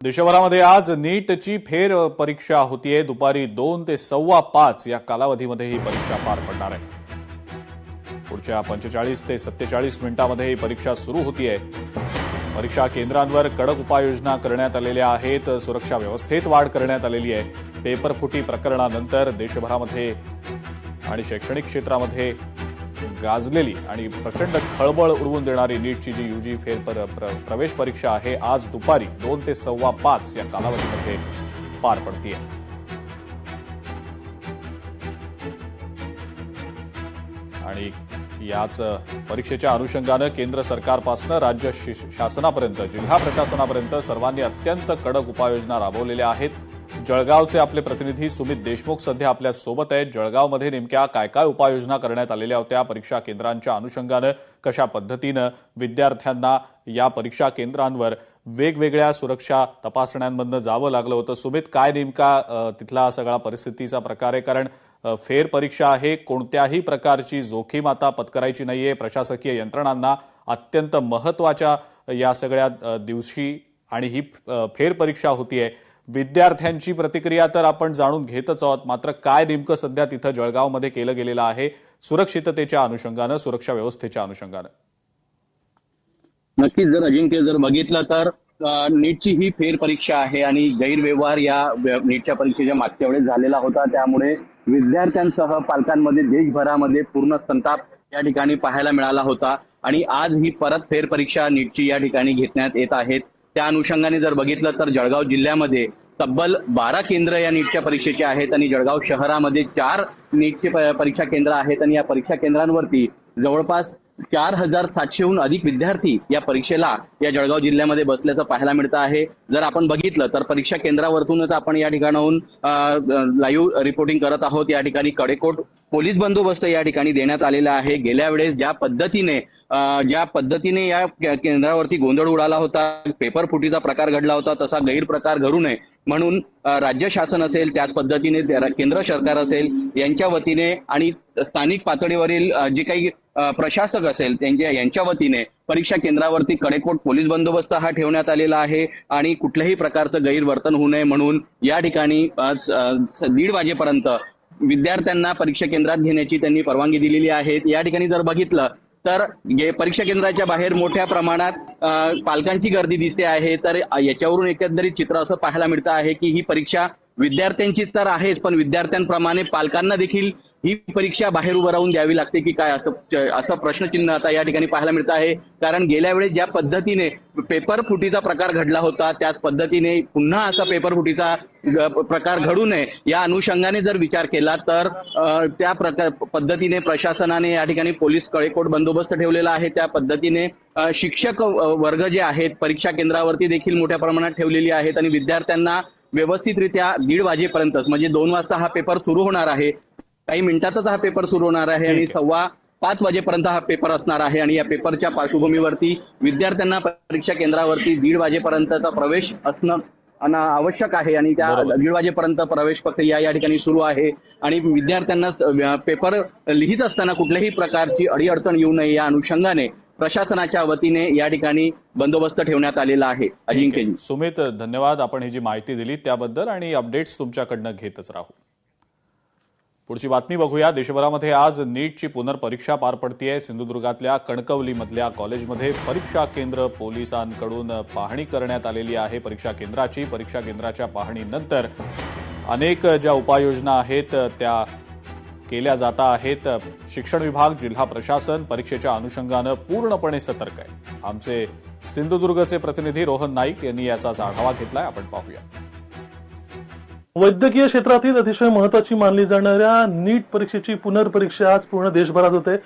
देशभरामध्ये आज नीटची फेर परीक्षा होतीये। दुपारी 2 ते 5:15 या कालावधीमध्ये ही परीक्षा पार पडणार आहे। पुढच्या 45 ते 47 मिनिटांमध्ये ही परीक्षा सुरू होतीये। परीक्षा केंद्रांवर कडक उपाययोजना करण्यात आलेल्या आहेत। सुरक्षा व्यवस्थेत वाढ करण्यात आलेली आहे। पेपर फुटी प्रकरणानंतर देशभरामध्ये आणि शैक्षणिक क्षेत्रामध्ये गाजलेली आणि प्रचंड खळबळ उडवून देणारी नीटची जी यूजी प्रवेश परीक्षा आहे आज दुपारी 2 ते 5:15 या कालावधीमध्ये पार पडतीये। आणि याच परीक्षेच्या अनुषंगानं केंद्र सरकारपासून राज्य शासनापर्यंत जिल्हा प्रशासनापर्यंत सर्वांनी अत्यंत कडक उपाययोजना राबवलेल्या आहेत। जळगावचे आपले प्रतिनिधी सुमित देशमुख सध्या आपल्या सोबत आहेत। जळगावमध्ये नेमक्या काय काय उपाययोजना करण्यात आलेल्या होत्या, परीक्षा केंद्रांच्या अनुषंगानं कशा पद्धतीनं विद्यार्थ्यांना या परीक्षा केंद्रांवर वेगवेगळ्या सुरक्षा तपासण्यांमधनं जावं लागलं होतं। सुमित, काय नेमका तिथला सगळा परिस्थितीचा प्रकार आहे? कारण फेर परीक्षा आहे, कोणत्याही प्रकारची जोखीम आता पत्करायची नाहीये। प्रशासकीय यंत्रणांना अत्यंत महत्वाच्या या सगळ्या दिवशी आणि ही फेर परीक्षा होतीये। विद्यार्थ्यांची प्रतिक्रिया तर आपण जाणून घेतच आहोत, मात्र काय नेमकं सध्या तिथं जळगावमध्ये केलं गेलेलं आहे सुरक्षिततेच्या अनुषंगानं, सुरक्षा व्यवस्थेच्या अनुषंगानं? नक्कीच जर अजिंक्य बघितलं तर नीटची ही फेर परीक्षा आहे आणि गैरव्यवहार या नीटच्या परीक्षेच्या मागच्या वेळेस झालेला होता। त्यामुळे विद्यार्थ्यांसह पालकांमध्ये देशभरामध्ये पूर्ण संताप या ठिकाणी पाहायला मिळाला होता आणि आज ही परत फेर परीक्षा नीटची या ठिकाणी घेण्यात येत आहेत। त्या अनुषंगाने जर बघितलं तर जळगाव जिल्ह्यामध्ये तब्बल 12 केंद्र या नीटच्या परीक्षेचे आहेत आणि जळगाव शहरामध्ये 4 नीटचे परीक्षा केंद्र आहेत आणि या परीक्षा केंद्रांवरती जवळपास 4700हून अधिक विद्यार्थी या परीक्षेला या जळगाव जिल्ह्यामध्ये बसल्याचं पाहायला मिळतं आहे। जर आपण बघितलं तर परीक्षा केंद्रावरतूनच आपण या ठिकाणाहून लाईव्ह रिपोर्टिंग करत आहोत। या ठिकाणी कडेकोट पोलीस बंदोबस्त या ठिकाणी देण्यात आलेला आहे। गेल्या वेळेस ज्या पद्धतीने या केंद्रावरती गोंधळ उडाला होता, पेपर फुटीचा प्रकार घडला होता, तसा गैरप्रकार घडू नये म्हणून राज्य शासन असेल, त्याच पद्धतीने केंद्र सरकार असेल यांच्या वतीने आणि स्थानिक पातळीवरील जे काही प्रशासक असेल यांच्या वतीने परीक्षा केंद्रावरती कडेकोट पोलीस बंदोबस्त हा ठेवण्यात आलेला आहे आणि कुठल्याही प्रकारचं गैरवर्तन होऊ नये म्हणून या ठिकाणी 1:30 वाजेपर्यंत विद्यार्थ्यांना परीक्षा केंद्रात घेण्याची त्यांनी परवानगी दिलेली आहे। या ठिकाणी जर बघितलं तर परीक्षा केंद्राच्या बाहेर मोठ्या प्रमाणात पालकांची गर्दी दिसते आहे। तर याच्यावरून एकंदरीत चित्र असं पाहायला मिळतं आहे की ही परीक्षा विद्यार्थ्यांची तर आहेच, पण विद्यार्थ्यांप्रमाणे पालकांना देखील ही परीक्षा बाहेर उभं राहून द्यावी लागते की काय, असं प्रश्नचिन्ह आता या ठिकाणी पाहायला मिळतं आहे। कारण गेल्या वेळेस ज्या पद्धतीने पेपर फुटीचा प्रकार घडला होता त्याच पद्धतीने पुन्हा असा पेपर फुटीचा प्रकार घडू नये या अनुषंगाने जर विचार केला तर त्या पद्धतीने प्रशासनाने या ठिकाणी पोलीस कडेकोट बंदोबस्त ठेवलेला आहे। त्या पद्धतीने शिक्षक वर्ग जे आहेत परीक्षा केंद्रावरती देखील मोठ्या प्रमाणात ठेवलेली आहेत आणि विद्यार्थ्यांना व्यवस्थितरित्या 1:30 वाजेपर्यंत म्हणजे 2 वाजता हा पेपर सुरू होणार आहे, काही मिनिटातच हा पेपर सुरू होणार आहे आणि 5:15 वाजेपर्यंत हा पेपर असणार आहे आणि या पेपरच्या पार्श्वभूमीवरती विद्यार्थ्यांना परीक्षा केंद्रावरती 1:30 वाजेपर्यंतचा प्रवेश असणं आवश्यक आहे आणि त्या 1:30 वाजेपर्यंत प्रवेश प्रक्रिया या ठिकाणी सुरू आहे आणि विद्यार्थ्यांना पेपर लिहित असताना कुठल्याही प्रकारची अडीअडचण येऊ नये या अनुषंगाने प्रशासनाच्या वतीने या ठिकाणी बंदोबस्त ठेवण्यात आलेला आहे। अजिंक्यजी, सुमित, धन्यवाद आपण ही जी माहिती दिली त्याबद्दल आणि अपडेट्स तुमच्याकडनं घेतच राहू। पुढची बातमी बघूया। देशभरामध्ये आज नीटची पुनर्परीक्षा पार पडतीये। सिंधुदुर्गातल्या कणकवलीमधल्या कॉलेजमध्ये परीक्षा केंद्र पोलिसांकडून पाहणी करण्यात आलेली आहे। परीक्षा केंद्राच्या पाहणीनंतर अनेक ज्या उपाययोजना आहेत त्या केल्या जात आहेत। शिक्षण विभाग, जिल्हा प्रशासन परीक्षेच्या अनुषंगानं पूर्णपणे सतर्क आहे। आमचे सिंधुदुर्गचे प्रतिनिधी रोहन नाईक यांनी याचाच आढावा घेतलाय, आपण पाहूया। वैद्यकीय क्षेत्रातील अतिशय महत्वाची मानली जाणाऱ्या नीट परीक्षेची पुनर्परीक्षा आज पूर्ण देशभरात होते।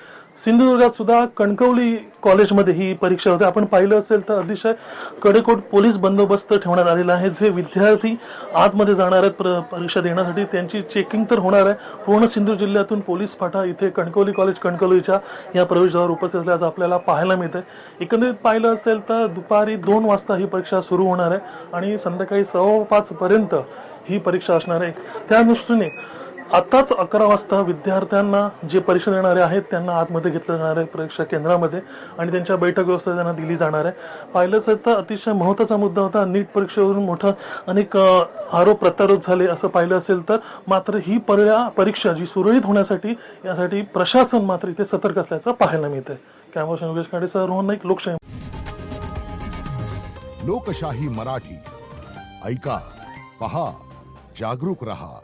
सिंधुदुर्गात सुद्धा कणकवली कॉलेजमध्ये ही परीक्षा होते। आपण पाहिलं असेल तर अतिशय कडेकोट पोलीस बंदोबस्त ठेवण्यात आलेला आहे। जे विद्यार्थी आतमध्ये जाणार आहेत परीक्षा देण्यासाठी त्यांची चेकिंग तर होणार आहे। पूर्ण सिंधुदुर्ग जिल्ह्यातून पोलीस फाटा इथे कणकवली कॉलेज कणकवलीच्या या प्रवेशद्वारावर उपस्थित असल्याचं आपल्याला पाहायला मिळतंय। एकंदरीत पाहिलं असेल तर दुपारी 2 वाजता ही परीक्षा सुरू होणार आहे आणि संध्याकाळी 5:15 पर्यंत ही परीक्षा असणार आहे। त्या दृष्टीने आताच 11 वाजता विद्यार्थ्यांना जे परीक्षा देणारे आहेत त्यांना आतमध्ये घेतलं जाणार आहे परीक्षा केंद्रामध्ये आणि त्यांच्या बैठक व्यवस्था त्यांना दिली जाणार आहे. पाहिलंच तर अतिशय महत्त्वाचा मुद्दा होता. नीट परीक्षेवरून मोठं अनेक आरोप प्रत्यारोप झाले असं पाहिलं असेल तर, मात्र ही परीक्षा जी सुरळीत होण्यासाठी यासाठी प्रशासन मात्र इथे सतर्क असल्याचं पाहायला मिळतंय. कॅमेरा योगेश खाडेसह रोहन नाईक, लोकशाही. लोकशाही मराठी ऐका, पहा, जागरूक रहा.